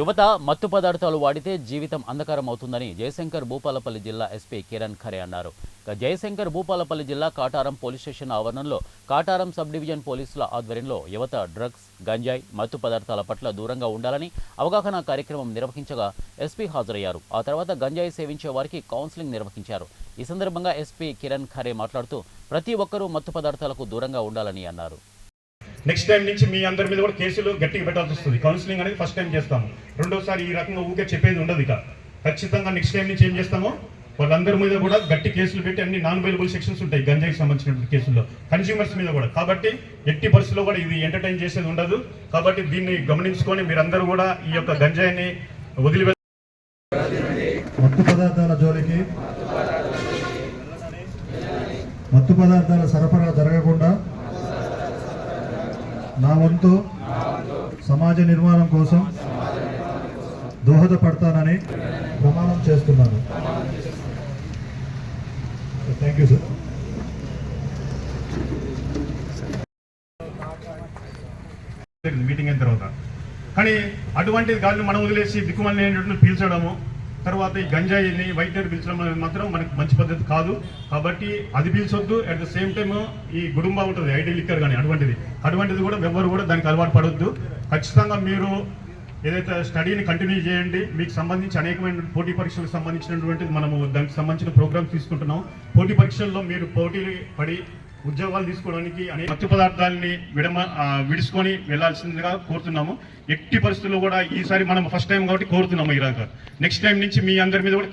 యువత మత్తు పదార్థాలు వాడితే జీవితం అంధకారం అవుతుందని జయశంకర్ భూపాలపల్లి జిల్లా ఎస్పీ కిరణ్ ఖరే అన్నారు. జయశంకర్ భూపాలపల్లి జిల్లా కాటారం పోలీస్ స్టేషన్ ఆవరణంలో కాటారం సబ్ డివిజన్ పోలీసుల ఆధ్వర్యంలో యువత డ్రగ్స్, గంజాయి, మత్తు పదార్థాల పట్ల దూరంగా ఉండాలని అవగాహన కార్యక్రమం నిర్వహించగా ఎస్పీ హాజరయ్యారు. ఆ తర్వాత గంజాయి సేవించే వారికి కౌన్సిలింగ్ నిర్వహించారు. ఈ సందర్భంగా ఎస్పీ కిరణ్ ఖరే మాట్లాడుతూ ప్రతి ఒక్కరూ మత్తు పదార్థాలకు దూరంగా ఉండాలని అన్నారు. నెక్స్ట్ టైం నుంచి మీ అందరి మీద కూడా కేసులు గట్టిగా పెట్టాల్సి వస్తుంది. కౌన్సిలింగ్ అనేది ఫస్ట్ టైం చేస్తాము. రెండోసారి ఈ రకంగా ఊకే చెప్పేది ఉండదు. ఇక ఖచ్చితంగా నెక్స్ట్ టైం నుంచి ఏం చేస్తామో వాళ్ళందరి మీద కూడా గట్టి కేసులు పెట్టి అన్ని నాన్ అవైలబుల్ సెక్షన్స్ ఉంటాయి గంజాయికి సంబంధించిన కేసుల్లో, కన్స్యూమర్స్ మీద కూడా. కాబట్టి ఎట్టి పరిస్థితుల్లో కూడా ఇది ఎంటర్టైన్ చేసేది ఉండదు. కాబట్టి దీన్ని గమనించుకొని మీరందరూ కూడా ఈ యొక్క గంజాయిని వదిలిపె మత్తు పదార్థాల జోలికి, మత్తు పదార్థాల సరఫరా జరగకుండా నా వంతు సమాజ నిర్మాణం కోసం దోహదపడతానని ప్రమాణం చేస్తున్నాను. Thank you sir. మీటింగ్ అయిన తర్వాత కానీ అటువంటిది గాలిని మనం వదిలేసి దిక్కుమల్ని పీల్చడము, తర్వాత ఈ గంజాయిని వైట్ నైట్ పీల్చడం అనేది మాత్రం మనకి మంచి పద్ధతి కాదు. కాబట్టి అది పీల్చొద్దు. అట్ ద సేమ్ టైమ్ ఈ గుడుంబా ఉంటుంది ఐటీ లిక్కర్ కానీ అటువంటిది కూడా ఎవరు కూడా దానికి అలవాటు పడొద్దు. ఖచ్చితంగా మీరు ఏదైతే స్టడీని కంటిన్యూ చేయండి. మీకు సంబంధించి అనేకమైన పోటీ పరీక్షలకు సంబంధించినటువంటిది మనము దానికి సంబంధించిన ప్రోగ్రామ్స్ తీసుకుంటున్నాం. పోటీ పరీక్షల్లో మీరు పోటీలు పడి ఉద్యోగాలు తీసుకోవడానికి అనేక మత్తు పదార్థాలని విడుచుకొని వెళ్లాల్సిందిగా కోరుతున్నాము. ఎట్టి పరిస్థితుల్లో కూడా ఈసారి మనం ఫస్ట్ టైం కాబట్టి కోరుతున్నాము. ఈ రకంగా నెక్స్ట్ టైం నుంచి మీ అందరి మీద కూడా